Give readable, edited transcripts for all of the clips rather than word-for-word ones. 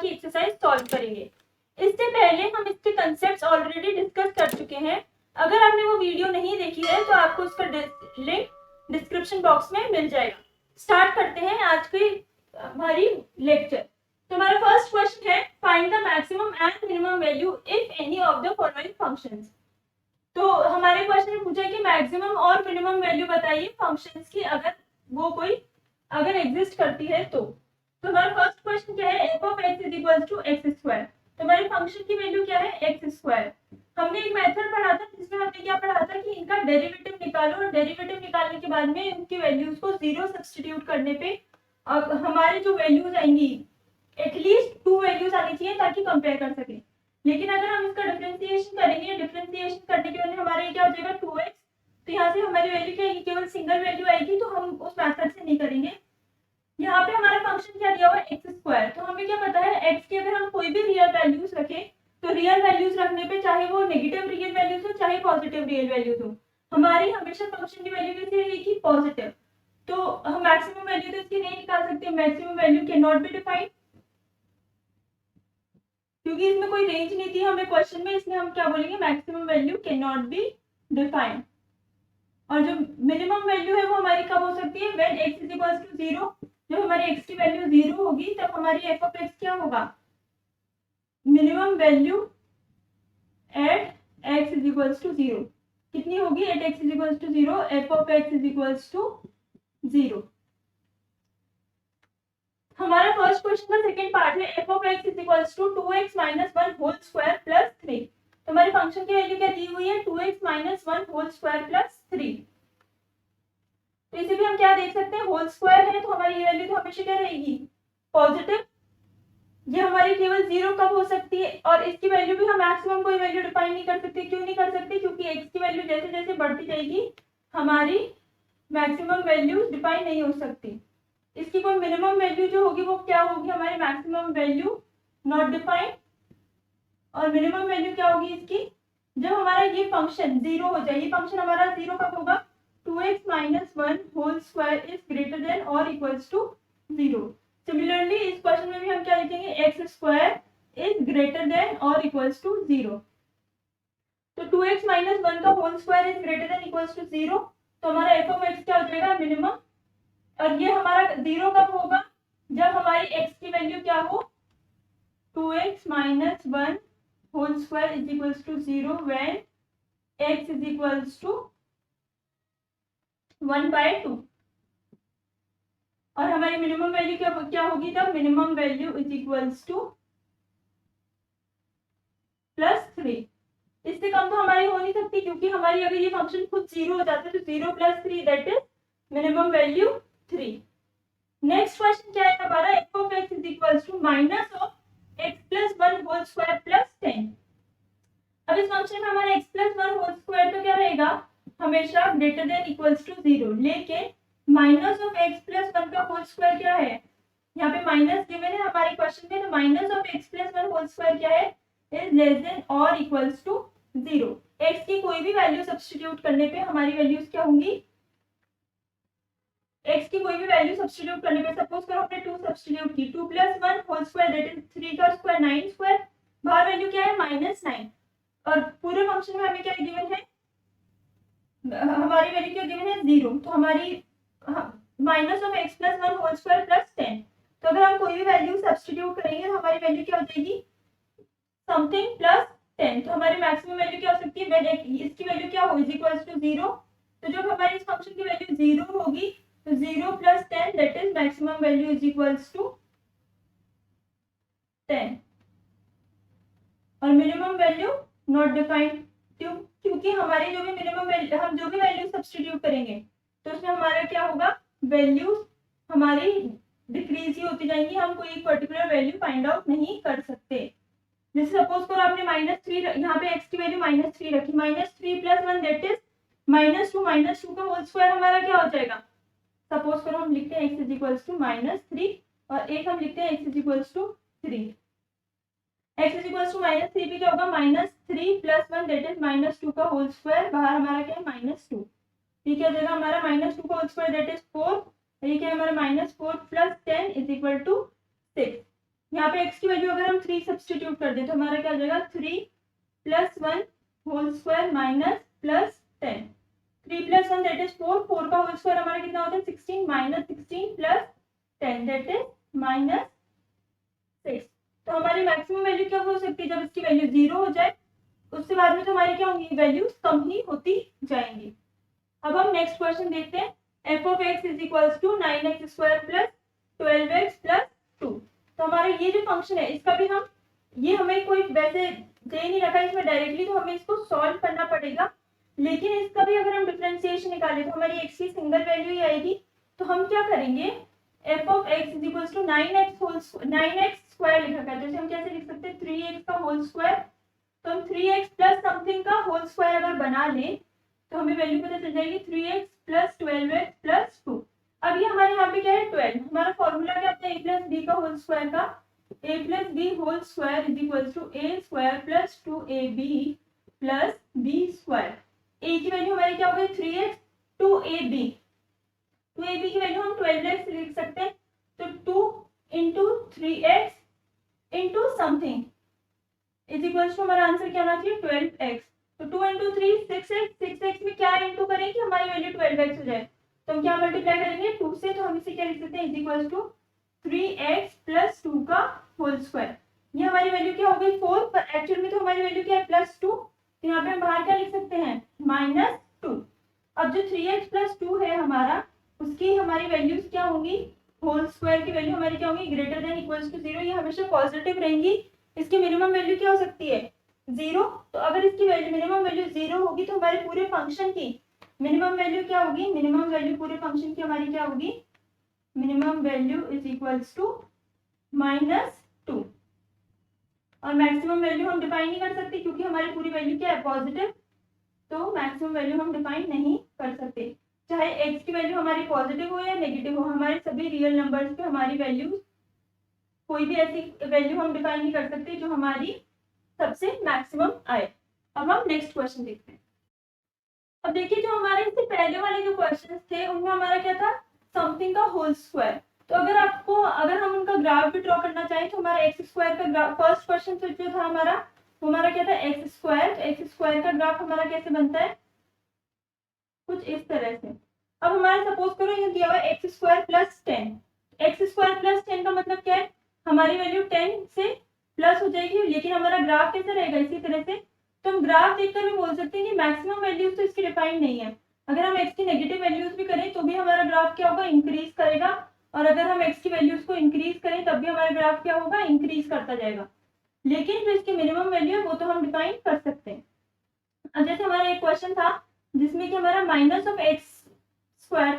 की exercise solve करेंगे। इससे पहले हम इसके कंसेप्ट्स ऑलरेडी डिस्कस कर चुके हैं। अगर आपने वो वीडियो नहीं देखी है तो आपको उसका लिंक डिस्क्रिप्शन बॉक्स में मिल जाएगा। स्टार्ट करते हैं आज की हमारी लेक्चर। तो हमारा फर्स्ट क्वेश्चन है find the maximum and minimum value if any of the following functions. तो हमारे क्वेश्चन में पूछा कि मैक्सिमम और मिनिमम वैल्यू बताइए फंक्शंस की, अगर वो कोई अगर एग्जिस्ट करती है तो हमारा फर्स्ट क्वेश्चन क्या है, f of x is equal to x square. तो हमारे फंक्शन की वैल्यू क्या है, एक्स स्क्वायर। हमने एक मेथड पढ़ा था जिसमें हमने क्या पढ़ा था कि इनका डेरिवेटिव निकालो और डेरिवेटिव निकालने के बाद में उनकी वैल्यूज को जीरो सब्स्टिट्यूट करने पे अब हमारे जो वैल्यूज आएंगी एटलीस्ट 2 वैल्यूज आनी चाहिए ताकि कंपेयर कर सके। लेकिन अगर हम इसका डिफरेंशिएशन करेंगे, डिफरेंशिएशन करने के बाद हमारा क्या हो जाएगा 2x, तो यहाँ से हमारी वैल्यू क्या आएगी, केवल सिंगल वैल्यू आएगी, तो हम उस मेथड से नहीं करेंगे। यहाँ पे हमारा फंक्शन क्या दिया हुआ है, एक्स स्क्वायर। तो हमें क्या पता है एक्स की अगर हम कोई भी रियल वैल्यूज रखें तो रियल वैल्यूज रखने पे चाहे वो नेगेटिव रियल वैल्यूज हो चाहे पॉजिटिव रियल वैल्यूज हो, हमारी हमेशा फंक्शन की वैल्यू कैसी रहेगी, पॉजिटिव। तो हम मैक्सिमम वैल्यू तो इसकी नहीं निकाल सकते, maximum value can not be defined क्योंकि इसमें कोई रेंज नहीं थी हमें क्वेश्चन में, इसलिए हम क्या बोलेंगे, maximum value can not be defined. और जो मिनिमम वैल्यू है वो हमारी कब हो सकती है, when x is equal to 0। जब हमारी x की वैल्यू 0 होगी तब हमारी f ऑफ x क्या होगा, minimum value at x is equal to 0 कितनी होगी, at x is equal to 0, f of x is equal to 0। हमारा फर्स्ट क्वेश्चन का सेकंड पार्ट है f of x is equal to 2x minus 1 whole square plus 3। तो हमारे function की value क्या दी हुई है, 2x minus 1 whole square plus 3। तो इसे भी हम क्या देख सकते हैं, होल स्क्वायर है तो हमारी वैल्यू तो हमेशा क्या रहेगी, पॉजिटिव। ये हमारी केवल 0 कब हो सकती है, और इसकी वैल्यू भी हम मैक्सिमम कोई वैल्यू डिफाइन नहीं कर सकते। क्यों नहीं कर सकते, क्योंकि x की वैल्यू जैसे जैसे बढ़ती जाएगी हमारी मैक्सिमम वैल्यू डिफाइन नहीं हो सकती। इसकी कोई मिनिमम वैल्यू जो होगी वो क्या होगी, हमारी मैक्सिमम वैल्यू नॉट डिफाइंड। और मिनिमम वैल्यू क्या होगी इसकी, जब हमारा ये फंक्शन 0 हो जाए। ये फंक्शन हमारा 0 कब होगा, 2x minus 1 whole square is greater than और इक्वल्स टू 0। सिमिलरली इस क्वेश्चन में भी हम क्या लिखेंगे, x square is greater than और इक्वल्स टू 0। तो 2x माइनस 1 का whole square is greater than equals to 0, तो हमारा f ऑफ x क्या हो जाएगा, मिनिमम। और ये हमारा 0 कब होगा, जब हमारी x की वैल्यू क्या हो, 2x minus 1 whole square is equals to 0 when x is equals to 1/2। और हमारी मिनिमम वैल्यू क्या होगी, तब minimum value is equals to +3। इससे कम तो हमारी हो नहीं सकती क्योंकि हमारी अगर ये फंक्शन खुद 0 हो जाता है तो 0 + 3 that is minimum value 3। Next question क्या है हमारा, f of x is equals to minus of x plus 1 whole square plus 10। अब इस फंक्शन में हमारा x प्लस 1 होल स्क्वायर तो क्या रहेगा, हमेशा ग्रेटर देन इक्वल्स टू 0। लेकिन माइनस ऑफ x प्लस 1 का होल स्क्वायर क्या है, यहाँ पे माइनस गिवन है हमारे क्वेश्चन में, तो minus of x plus 1 whole square क्या है, इज लेस देन और इक्वल्स टू 0। x की कोई भी वैल्यू सब्स्टिट्यूट करने पे हमारी वैल्यूज क्या होंगी, x की कोई भी वैल्यू सब्स्टिट्यूट करने पे, सपोज करो हमने 2 सब्स्टिट्यूट की, 2 + 1 होल स्क्वायर दैट इज 3 का स्क्वायर 9 स्क्वायर, बाहर वैल्यू क्या है, -9। और पूरे फंक्शन में हमें क्या गिवन है, हमारी वैल्यू क्या गिवन है, 0। तो हमारी minus of x plus 1 whole square plus 10। तो अगर हम कोई भी वैल्यू सब्स्टिट्यूट करेंगे तो हमारी वैल्यू क्या हो जाएगी, समथिंग प्लस 10। तो हमारी मैक्सिमम वैल्यू क्या हो सकती है, इसकी वैल्यू क्या होगी, इक्वल्स टू 0। तो जब हमारी इस फंक्शन की वैल्यू 0 होगी तो 0 + 10 that is maximum value is equals to 10। और मिनिमम वैल्यू नॉट डिफाइंड, क्योंकि हमारी जो भी मिनिमम वैल्यू, हम जो भी वैल्यू सब्स्टिट्यूट करेंगे तो उसमें हमारा क्या होगा, वैल्यूज हमारी डिक्रीज ही होती जाएंगी, हम कोई पर्टिकुलर वैल्यू फाइंड आउट नहीं कर सकते। जैसे सपोज करो आपने -3, यहाँ पे x की वैल्यू -3 रखी, -3 + 1 दैट इज -2 -2 का होल स्क्वायर हमारा क्या हो जाएगा, सपोज करो हम लिखते हैं x इज इक्वल्स टू -3 और एक हम लिखते हैं x is equals to 3। x is equals to -3 पे क्या होगा, -3 + 1 दैट इज -2 का होल स्क्वायर, बाहर हमारा क्या है, -2। ठीक है, जगह हमारा -2 का होल स्क्वायर दैट इज 4, ये क्या है हमारा -4 + 10 इज इक्वल टू 6। यहाँ पे x की वैल्यू अगर हम 3 सब्सटीट्यूट कर दें तो हमारा क्या हो जाएगा 3 + 1 whole square minus plus 10। 3 + 1 that is 4, 4 का होल स्क्वायर हमारा कितना होता है 16 माइनस 16 प्लस 10 दैट इज -6। तो हमारी मैक्सिमम वैल्यू क्या हो सकती है जब इसकी वैल्यू 0 हो जाए, उसके बाद में तो हमारी क्या होंगी वैल्यूज कम ही होती जाएंगी। अब हम नेक्स्ट क्वेश्चन देखते हैं। f(x) = 9x² + 12x + 2। तो हमारा ये जो फंक्शन है इसका भी हम ये हमें कोई वैसे दे नहीं रखा इसमें डायरेक्टली, तो हमें इसको सॉल्व करना पड़ेगा। लेकिन इसका भी अगर हम डिफरेंशिएशन निकालें तो हमारी x की सिंगल वैल्यू ही आएगी। तो हम क्या करेंगे f(x) = 9x² लिखा है, जैसे हम कैसे लिख सकते हैं 3x का होल स्क्वायर। तो हम 3x प्लस समथिंग का होल स्क्वायर अगर बना लें तो हमें वैल्यू पता चल जाएगी 3x + 12x + 2। अब ये हमारे यहाँ पे क्या है 12। हमारा फॉर्मूला क्या होता है a + b का होल स्क्वायर का, a + b whole square = a² + 2ab + b²। a की वैल्यू हमारी क्या हो गई 3x, 2ab की वैल्यू हम 12x लिख सकते हैं। तो 2 × 3x × समथिंग = हमारा आंसर क्या आना चाहिए 12x। तो 2 × 3 6x, 6x में क्या इंटू करें कि हमारी वैल्यू 12x हो जाए, तो हम क्या मल्टीप्लाई करेंगे 2 से, तो हम इसे क्या लिख सकते हैं = 3x + 2 का होल स्क्वायर। ये हमारी वैल्यू क्या हो गई 4, पर एक्चुअल में तो हमारी वैल्यू क्या है +2, तो यहाँ पे हम बाहर क्या लिख सकते हैं -2। अब जो 3x + 2 है हमारा, उसकी हमारी वैल्यूज क्या होंगी, होल स्क्वायर की वैल्यू हमारी क्या होगी > 0। ये हमेशा पॉजिटिव रहेंगी। इसकी मिनिमम वैल्यू क्या हो सकती है 0। तो अगर इसकी वैल्यू मिनिमम वैल्यू 0 होगी तो हमारे पूरे फंक्शन की मिनिमम वैल्यू क्या होगी, मिनिमम वैल्यू पूरे फंक्शन की हमारी क्या होगी, मिनिमम वैल्यू = -2। और मैक्सिमम वैल्यू हम डिफाइन नहीं कर सकते क्योंकि हमारी पूरी वैल्यू क्या है पॉजिटिव, तो मैक्सिमम वैल्यू हम डिफाइन नहीं कर सकते। चाहे x की वैल्यू हमारी पॉजिटिव हो या नेगेटिव हो, हमारे सभी रियल नंबर्स पे हमारी वैल्यू कोई भी ऐसी वैल्यू हम डिफाइन नहीं कर सकते जो हमारी सबसे मैक्सिमम आए। अब हम नेक्स्ट क्वेश्चन देखते हैं। अब देखिए जो हमारे इससे पहले वाले जो क्वेश्चंस थे उनमें हमारा क्या था समथिंग का होल स्क्वायर। तो अगर हम उनका ग्राफ भी ड्रॉ करना चाहें तो हमारा x² का ग्राफ, फर्स्ट क्वेश्चन तो जो था हमारा वो हमारा क्या था x²। का ग्राफ हमारा कैसे बनता है कुछ इस तरह से। अब हमारा सपोज करो ये दिया हुआ है x² + 10। x² + 10 का मतलब क्या है, हमारी वैल्यू 10 से प्लस हो जाएगी, लेकिन हमारा ग्राफ कैसे रहेगा इसी तरह से। तो हम ग्राफ देखकर भी बोल सकते हैं कि मैक्सिमम वैल्यूज तो इसकी डिफाइन नहीं है। अगर हम x की नेगेटिव वैल्यूज भी करें तो भी हमारा ग्राफ क्या होगा इंक्रीज करेगा, और अगर हम x की वैल्यूज को इंक्रीज करें तब भी हमारा ग्राफ क्या होगा इंक्रीज करता जाएगा। लेकिन जो इसकी मिनिमम वैल्यू है वो तो हम डिफाइन कर सकते हैं। अब जैसे हमारा एक क्वेश्चन था जिसमें कि हमारा -(x²)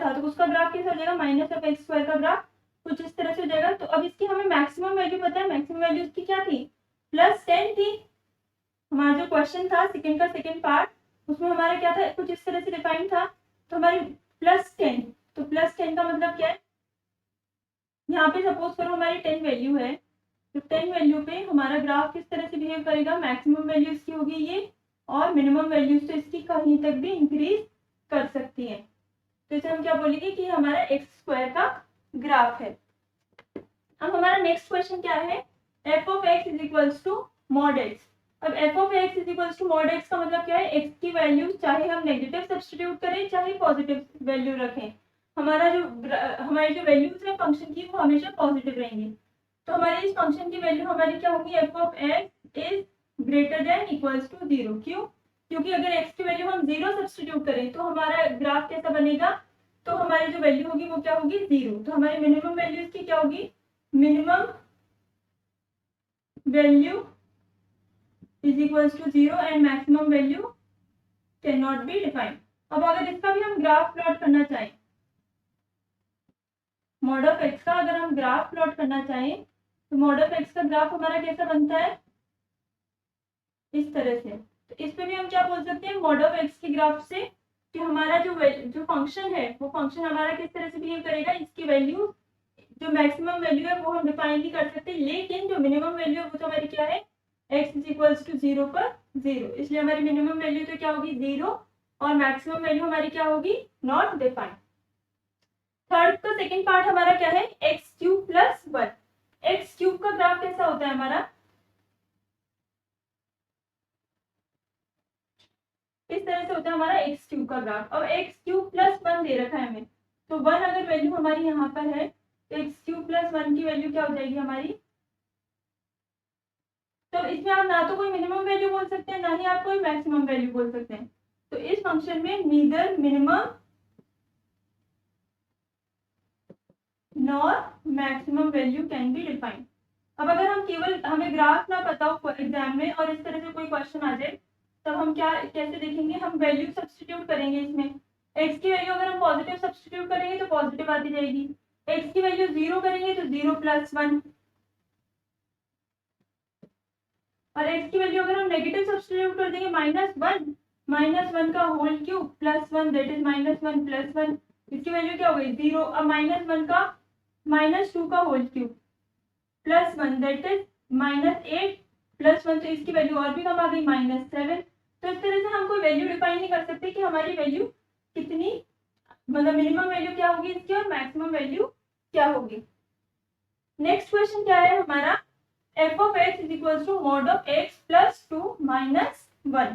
था, तो उसका ग्राफ कैसा हो जाएगा -(x²) का ग्राफ कुछ इस तरह से हो जाएगा। तो अब इसकी हमें मैक्सिमम वैल्यू पता है, मैक्सिमम वैल्यू इसकी क्या थी +10 थी। हमारा जो क्वेश्चन था सेकंड का सेकंड पार्ट उसमें हमारा क्या था कुछ इस तरह से डिफाइन था। तो हमारी +10, तो +10 का मतलब क्या है, यहाँ पे सपोज करो हमारी 10 वैल्यू है, तो 10 वैल्यू पे हमारा ग्राफ किस तरह से बिहेव करेगा, मैक्सिमम वैल्यू इसकी होगी ये, और मिनिमम वैल्यूज तो इसकी कहीं तक भी इंक्रीज कर सकती है। तो इसे हम क्या बोलेंगे कि हमारा x² का ग्राफ है। अब हमारा नेक्स्ट क्वेश्चन क्या है f(x) = mod x। अब f(x) = mod x का मतलब क्या है, x की वैल्यू चाहे हम नेगेटिव सब्स्टिट्यूट करें चाहे पॉजिटिव वैल्यू रखें, हमारी जो वैल्यूज है फंक्शन की वो हमेशा पॉजिटिव रहेंगी। तो हमारी इस फंक्शन की वैल्यू हमारी क्या होगी f(x) > 0। क्यों, क्योंकि अगर x की वैल्यू हम 0 सब्स्टिट्यूट करें तो हमारा ग्राफ कैसा बनेगा, तो हमारी जो वैल्यू होगी वो क्या होगी 0। तो हमारी मिनिमम वैल्यू इसकी क्या होगी, minimum value = 0 and maximum value can not be defined. अब अगर इसका भी हम ग्राफ प्लॉट करना चाहें, mod of x का अगर हम ग्राफ प्लॉट करना चाहें तो mod of x का ग्राफ हमारा कैसा बनता है इस तरह से। तो इस पे भी हम क्या बोल सकते हैं mod of x के ग्राफ से कि हमारा जो फंक्शन है वो फंक्शन हमारा किस तरह से बिहेव करेगा, इसकी वैल्यू जो मैक्सिमम वैल्यू है वो हम डिफाइन नहीं कर सकते, लेकिन जो मिनिमम वैल्यू है वो तो हमारी क्या है x = 0 पर 0, इसलिए हमारी मिनिमम वैल्यू तो क्या होगी 0 और मैक्सिमम वैल्यू हमारी क्या होगी नॉट डिफाइंड। थर्ड का सेकंड पार्ट हमारा क्या है x³ + 1। एक्स क्यूब का ग्राफ कैसा होता है हमारा, इस तरह से होता है हमारा एक्स क्यूब का ग्राफ। अब एक्स क्यूब प्लस 1 दे रखा है हमें, तो 1 अगर वैल्यू हमारी यहाँ पर है तो एक्स क्यूब प्लस 1 की वैल्यू क्या हो जाएगी हमारी, तो इसमें आप ना तो कोई मिनिमम वैल्यू बोल सकते हैं, ना ही आप कोई मैक्सिमम वैल्यू बोल सकते हैं। तो इस फंक्शन में neither minimum nor maximum value can be defined. अब अगर हम केवल हमें ग्राफ ना पता हो एग्जाम में और इस तरह से कोई क्वेश्चन आ जाए, तब हम क्या कैसे देखेंगे, हम वैल्यू सब्स्टिट्यूट करेंगे इसमें। एक्स की वैल्यू अगर हम पॉजिटिव सब्स्टिट्यूट करेंगे तो पॉजिटिव आती जाएगी, एक्स की वैल्यू 0 करेंगे तो 0 प्लस 1, और एक्स की वैल्यू अगर हम नेगेटिव सब्स्टिट्यूट कर देंगे -1 का whole cube plus 1 that is -1 plus 1, इसकी वैल्यू क्या हो गई 0। अब -1 का -2 का whole cube plus 1 that is -8 plus 1, तो इसकी वैल्यू और भी कम आ गई -7। तो इस तरह से हम कोई वैल्यू डिफाइन नहीं कर सकते कि हमारी वैल्यू कितनी, मतलब मिनिमम वैल्यू क्या होगी इसकी और मैक्सिमम वैल्यू क्या होगी। नेक्स्ट क्वेश्चन क्या है हमारा, f of x is equals to mod of x plus 2 minus 1।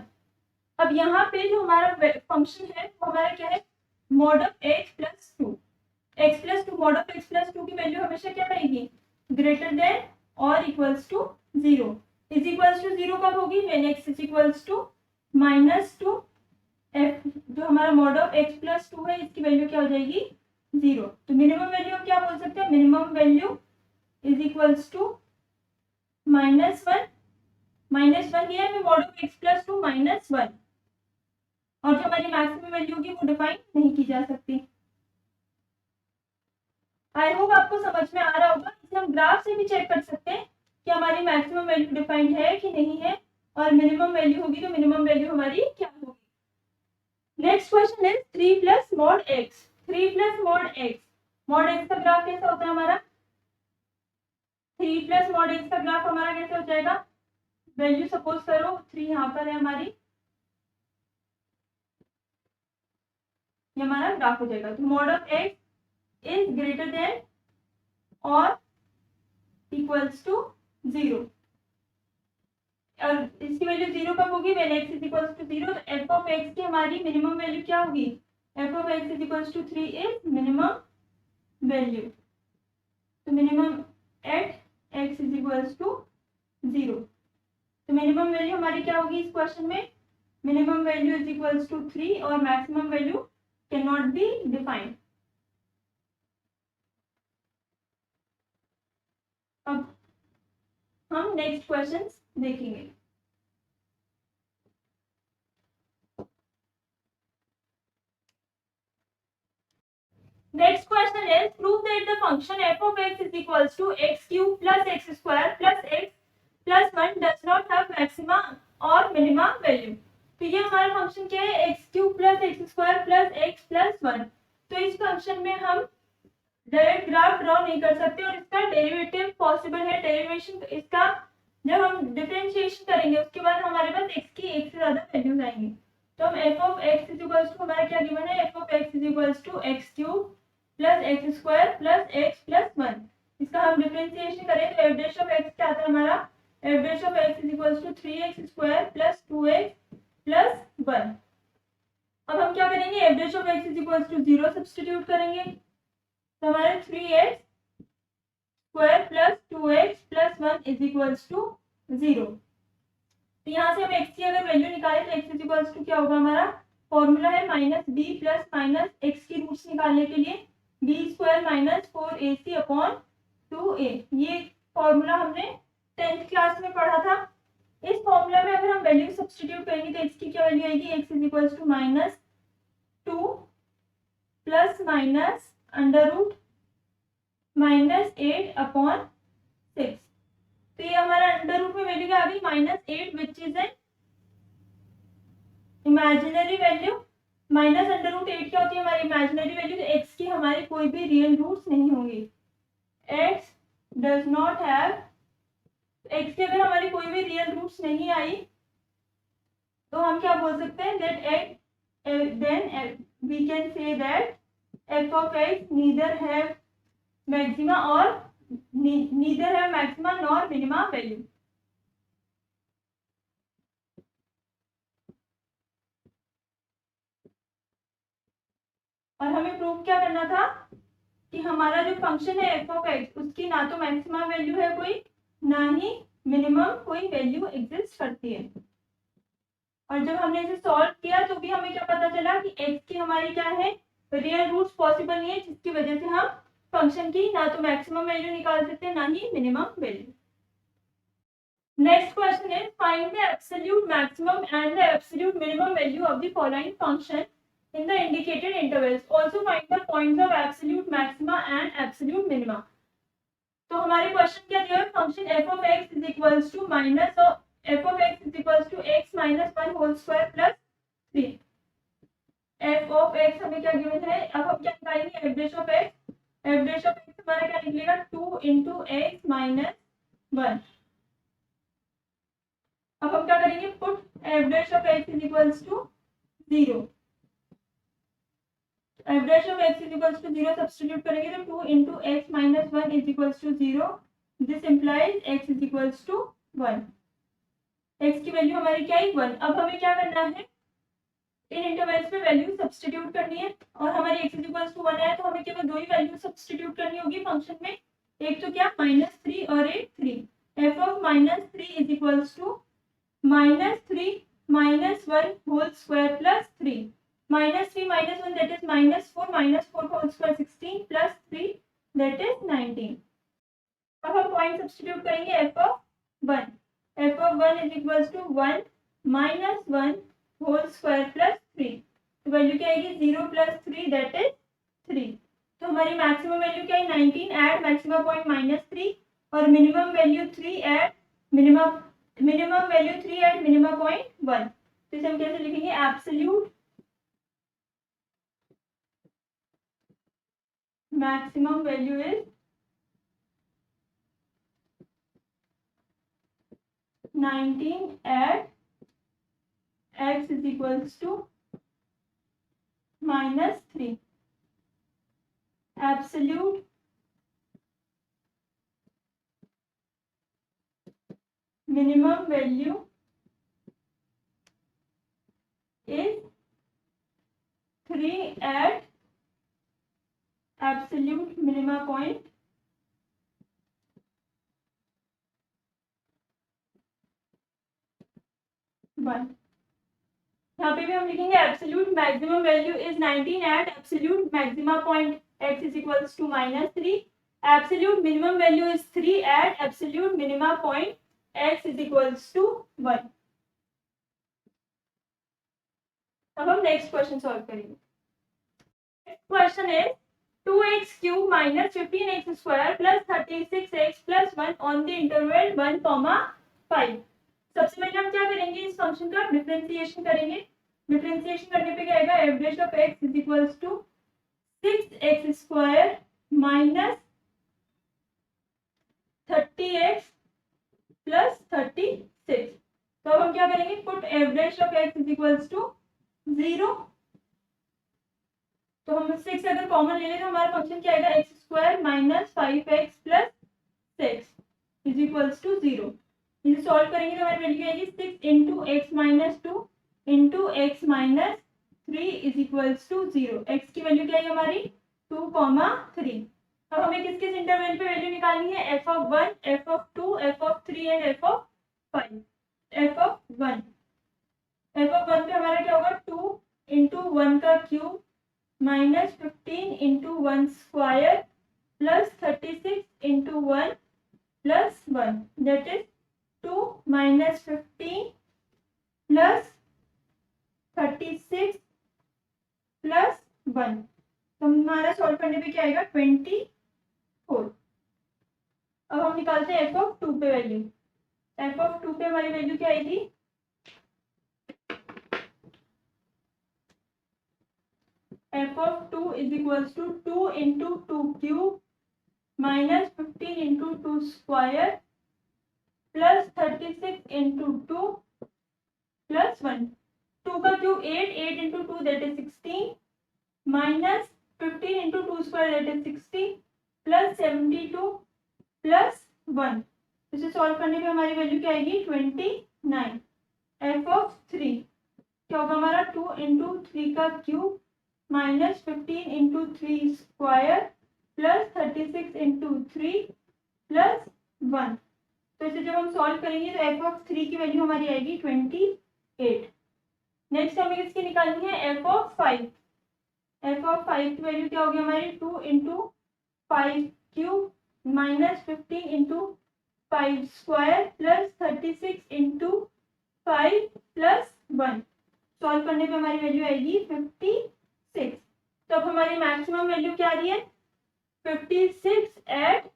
अब यहाँ पे जो हमारा फंक्शन है वो हमारा क्या है, mod of x plus 2, x plus 2, mod of x plus 2 की वैल्यू हमेशा क्या रहेगी, ग्रेटर देन और equals to 0। Is equals to 0 कब होगी, when x is equals to -2, f जो हमारा mod of x plus 2 है इसकी वैल्यू क्या हो जाएगी 0। तो मिनिमम वैल्यू हम क्या बोल सकते हैं, minimum value is equals to -1 ये है mod of x plus 2 -1, और जो हमारी मैक्सिमम वैल्यू होगी वो डिफाइन नहीं की जा सकती। आई होप आपको समझ में आ रहा होगा। इसे हम ग्राफ से भी चेक कर सकते हैं कि हमारी मैक्सिमम वैल्यू डिफाइंड है कि नहीं है, और मिनिमम वैल्यू होगी तो मिनिमम वैल्यू हमारी क्या होगी। Next question is 3 plus mod x. 3 plus mod x, mod x का ग्राफ कैसा होता है हमारा, 3 प्लस मॉड एक्स का ग्राफ हमारा कैसे हो जाएगा, वैल्यू सपोज करो 3 यहाँ पर है हमारी, ये हमारा ग्राफ हो जाएगा। तो mod of x is greater than और इक्वल्स टू 0, और इसकी वैल्यू 0 कब होगी, when x is equals to 0। तो f ऑफ x की हमारी मिनिमम वैल्यू क्या होगी, f of x is equals to 3 is minimum value. तो minimum at x is equals to 0, तो मिनिमम वैल्यू हमारी क्या होगी इस क्वेश्चन में, minimum value is equals to 3 और maximum value can not be defined. अब हम नेक्स्ट क्वेश्चन देखेंगे। Next question is prove that the function f of x is equals to x cube plus x square plus x plus 1 does not have maxima or minima value। तो ये हमारा function क्या है, x cube plus x square plus x plus 1। तो इस function में हम direct graph draw नहीं कर सकते और इसका डेरिवेटिव पॉसिबल है, डेरिवेशन इसका जब हम डिफरेंशिएशन करेंगे उसके बाद हमारे पास x की एक से ज्यादा वैल्यूज आएंगी। तो हम f of x is equals to, हमारा क्या गिवन है, f of x is equals to x cube plus x square plus x plus 1। इसका हम डिफरेंशिएशन करें तो एफ डैश ऑफ एक्स क्या आता है हमारा, f dash of x is equals to 3x square plus 2x plus 1। अब हम क्या करेंगे, f dash of x is equals to 0 substitute करेंगे, तो हमारे 3x square plus 2x plus 1 is equals to 0। तो यहाँ से हम x की अगर वैल्यू निकालें तो x इज इक्वल्स टू क्या होगा, हमारा फॉर्मूला है -b प्लस माइनस x की रूट्स निकालने के लिए b square minus 4ac upon 2a। ये फॉर्मूला हमने 10th क्लास में पढ़ा था। इस फॉर्मूला में अगर हम वैल्यू सब्स्टिट्यूट करेंगे तो x की क्या वैल्यू आएगी, x is equals to -2 plus minus under root -8 upon 6। तो ये हमारा अंडर रूट में वैल्यू क्या आ गई, -8 which is an imaginary value. Minus under root 8 क्या होती है हमारी इमेजिनरी वैल्यू, तो x की हमारी कोई भी रियल रूट्स नहीं होंगी, x does not have, x की अगर हमारी कोई भी रियल रूट्स नहीं आई तो हम क्या बोल सकते हैं, that then we can say that f of x neither have maxima और neither have maxima nor minima value. और हमें प्रूव क्या करना था कि हमारा जो फंक्शन है एफ ऑफ एक्स उसकी ना तो मैक्सिमम वैल्यू है कोई, ना ही मिनिमम कोई वैल्यू एग्जिस्ट करती है। और जब हमने इसे सॉल्व किया तो भी हमें क्या पता चला कि एक्स की हमारी क्या है, रियल रूट्स पॉसिबल नहीं है, जिसकी वजह से हम फंक्शन की ना तो मैक्सिमम वैल्यू निकाल सकते हैं ना ही minimum value. Next question is find the absolute maximum and the absolute minimum value of the following function in the indicated intervals. Also find the points of absolute maxima and absolute minima. तो हमारे question क्या दिया है, function f of x is equals to minus of f of x is equals to x minus 1 whole square plus 3. f of x हमें क्या given है, अब हम क्या निकालेंगे f dash of x, f dash of x हमारा क्या निकलेगा 2 into x minus 1. अब हम क्या करेंगे, put f dash of x is equals to 0, f dash of x is equals to 0 substitute करेंगे तो 2 into x minus 1 is equals to 0. This implies x is equals to 1. x की value हमारी क्या है 1. अब हमें क्या करना है, इन इंटरवल्स पे वैल्यू सब्स्टिट्यूट करनी है और हमारी x इज इक्वल्स टू 1 है तो हमें केवल दो ही वैल्यू सब्स्टिट्यूट करनी होगी फंक्शन में, एक तो क्या -3 और एक 3. f of -3 is equals to -3 minus 1 whole square plus 3. -3 minus 1 that is -4 minus 4 whole square 16 plus 3 that is 19. अब हम पॉइंट सब्स्टिट्यूट करेंगे f of 1. f of 1 is equals to 1 minus 1 whole square plus 3. तो value क्या आएगी 0 plus 3 that is 3. तो हमारी maximum value क्या है 19 एट मैक्सिमम पॉइंट -3 और minimum value 3 at minimum value 3 at minimum point 1. तो इसे हम कैसे लिखेंगे, absolute maximum value is 19 at x is equals to -3. Absolute minimum value is 3 at absolute minima point 1. यहाँ पे भी हम लिखेंगे absolute maximum value is 19 at absolute maxima point x is equals to -3. Absolute minimum value is 3 at absolute minima point x is equals to 1. अब हम next question solve करेंगे. Question है 2x cube minus 15x square plus 36x plus 1 on the interval 1, 5. सबसे पहले हम क्या करेंगे, इस फंक्शन का डिफरेंशिएशन करेंगे. डिफरेंशिएशन करने पे क्या आएगा, f dash of x is equals to 6x square minus 30x plus 36. तो अब हम क्या करेंगे, put f dash of x is equals to 0. तो हम 6 अगर कॉमन ले लें तो हमारा फंक्शन क्या आएगा, x square minus 5x plus 6 is equals to 0. इसे सॉल्व करेंगे तो हमारी वैल्यू आएगी 6 into x minus 2 into x minus 3 is equals to 0. X की वैल्यू क्या है हमारी 2, 3. अब हमें किस किस इंटरवल पे वैल्यू निकालनी है, f of 1, f of 2, f of 3 and f of 5. f of 1 पे हमारा क्या होगा 2 इंटू 1 का cube minus 15 into 1 square plus 36 into 1 plus 1 that is 2 minus 15 plus 36 plus 1. तो हमारा सॉल्व करने पे क्या आएगा 24. अब हम निकालते हैं f of 2 पे वैल्यू. f of 2 पे हमारी वैल्यू क्या आएगी, f of 2 is equals to 2 into 2 cube minus 15 into 2 square plus 36 into 2 plus 1. 2 का cube 8 into 2 that is 16 minus 15 into 2 square that is 60 plus 72 plus 1। इसे सॉल्व करने पे हमारी वैल्यू क्या आएगी 29। एफ ऑफ 3 क्या होगा हमारा 2 इंटू 3 का cube minus 15 into 3 square plus 36 into 3 plus 1। तो इसे जब हम सॉल्व करेंगे तो एफ ऑफ 3 की वैल्यू हमारी आएगी 28। नेक्स्ट हमें किसकी निकालनी है एफ ऑफ 5। एफ ऑफ 5 की वैल्यू क्या होगी हमारी 2 into 5 cube minus 15 into 5 square plus 36 into 5 plus 1। Solve करने पे हमारी वैल्यू आएगी 56। तो अब हमारी मैक्सिमम वैल्यू क्या आ रही है 56 at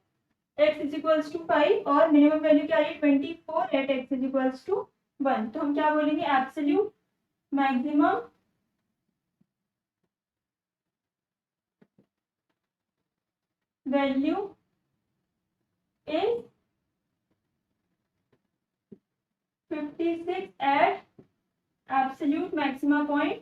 x is equals to 5 और मिनिमम वैल्यू क्या आ रही है 24 at x is equals to 1। तो हम क्या बोलेंगे absolute maximum value is 56 at absolute maxima point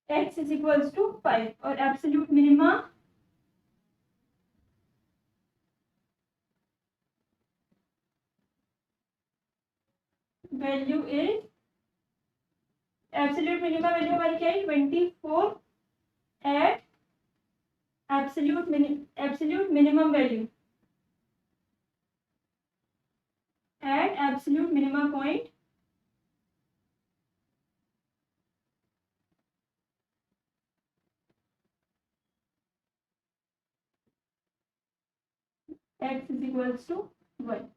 x is equals to 5 और absolute minima value is absolute minima value हमारी क्या है 24 at absolute minimum value at absolute minima point x is equals to 1।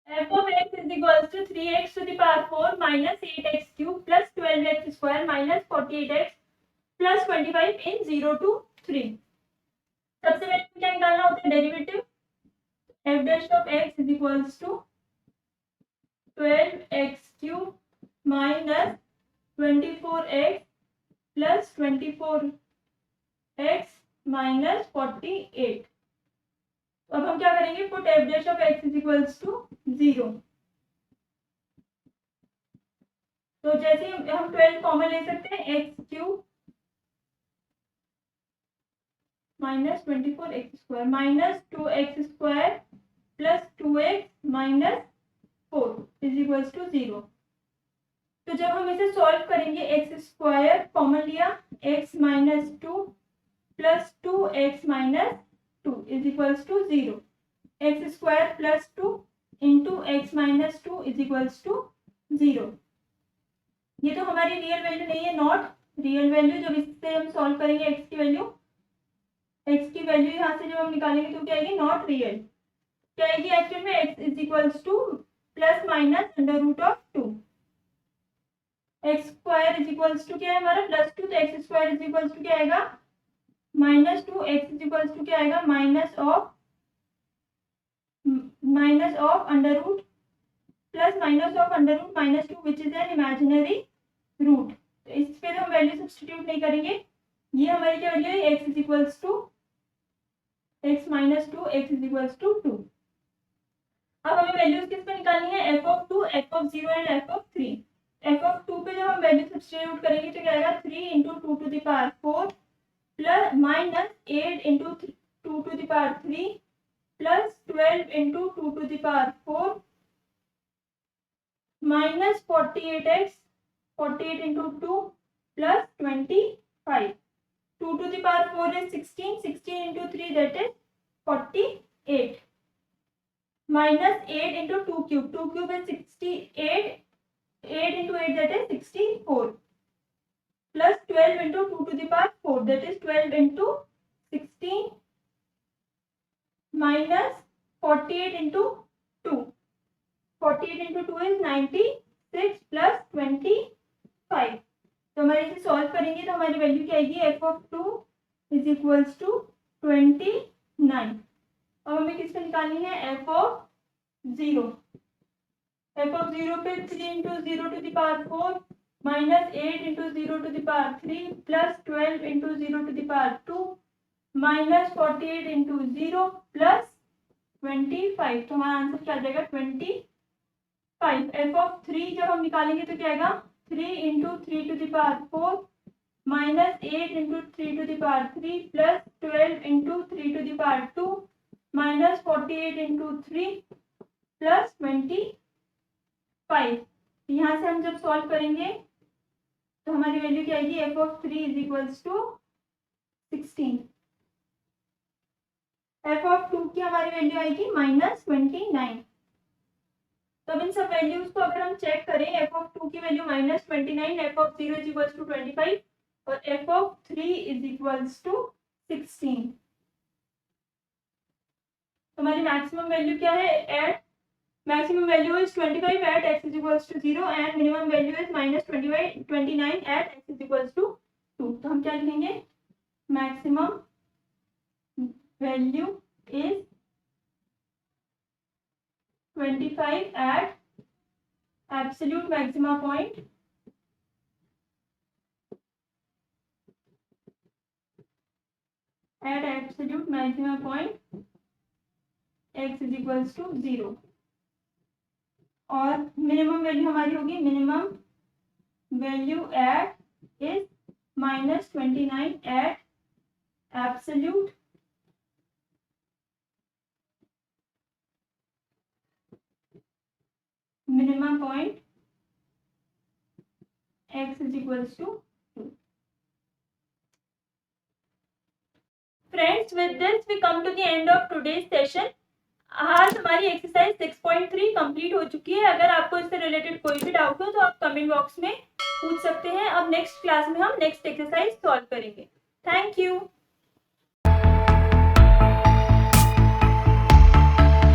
f of x is equals to 3x to the power 4 minus 8x cube plus 12x square minus 48x plus 25 in 0 to 3। सबसे पहले क्या निकालना होता है derivative f dash of x is equals to 12x cube minus 24x plus 24x minus 48। अब हम क्या करेंगे put f dash of x is equals to 0। तो जैसे हम 12 कॉमन ले सकते हैं x cube minus 24x square minus 2x square plus 2x minus 4 is equals to 0। तो जब हम इसे सॉल्व करेंगे एक्स स्क्वायर कॉमन लिया x minus 2 plus 2x minus 2 is equals to 0। X square plus 2 into x minus 2 is equals to 0। ये तो हमारी real value नहीं है नॉट रियल वैल्यू। जब इससे हम सॉल्व करेंगे x की वैल्यू यहाँ से जब हम निकालेंगे तो क्या आएगी नॉट रियल। क्या आएगी एक्चुअल में x is equals to plus minus under root of 2। X square is equals to क्या है हमारा प्लस 2 तो x square is equals to क्या आएगा minus 2 x is equals to क्या आएगा minus of under root plus minus of under root minus 2 which is an imaginary root. तो इस पे हम वैल्यू सब्स्टिट्यूट नहीं करेंगे। ये हमारी क्या वैल्यू है x is equals to x minus 2 x is equals to 2। अब हमें वैल्यूज किस पे निकालनी है f of 2 f of 0 and f of 3। f of 2 पे जब हम वैल्यू सब्स्टिट्यूट करेंगे तो क्या आएगा 3 into 2 to the power 4 plus minus 8 into 2 to the power 3 plus 12 into 2 to the power 4 minus 48 into 2 plus 25। 2 to the power 4 is 16 16 into 3 that is 48 minus 8 into 2 cube is 68 8 into 8 that is 64 plus 12 into 2 to the power 4 that is 12 into 16 minus 48 into 2 48 into 2 is 96 plus 25। तो हमारे इसे solve करेंगे तो हमारी value क्या आएगी f of 2 is equals to 29। अब हमें किस पे निकालनी है f ऑफ 0। f ऑफ 0 पे 3 into 0 to the power 4 minus 8 into 0 to the power 3 plus 12 into 0 to the power 2 minus 48 into 0 plus 25। तो हमारा आंसर क्या आ जाएगा 25। 5 एफ ऑफ 3 जब हम निकालेंगे तो क्या आएगा 3 into 3 to the power 4 minus 8 into 3 to the power 3 plus 12 into 3 to the power 2 minus 48 into 3 plus 25। यहाँ से हम जब सॉल्व करेंगे तो हमारी वैल्यू क्या आएगी f of 3 is equals to 16। F of 2 की हमारी वैल्यू आएगी -29। तो अब इन सब वैल्यूज को अगर हम चेक करें एफ ऑफ 2 की value -29, f of 0 is equals to 25 और f of 3 is equals to 16। तो हमारी मैक्सिमम वैल्यू क्या है at maximum value is 25 at x is equals to 0 and minimum value is -29 at x is equals to 2। तो हम क्या लिखेंगे maximum value is 25 at absolute maxima point at absolute maxima point x is equals to 0 और minimum value हमारी होगी minimum value at is -29 at absolute minimum point x is equals to 2। Friends, with this we come to the end of today's session. आज हमारी exercise 6.3 complete हो चुकी है। अगर आपको इससे रिलेटेड कोई भी डाउट हो तो आप कमेंट बॉक्स में पूछ सकते हैं। अब नेक्स्ट क्लास में हम नेक्स्ट एक्सरसाइज सॉल्व करेंगे। Thank you.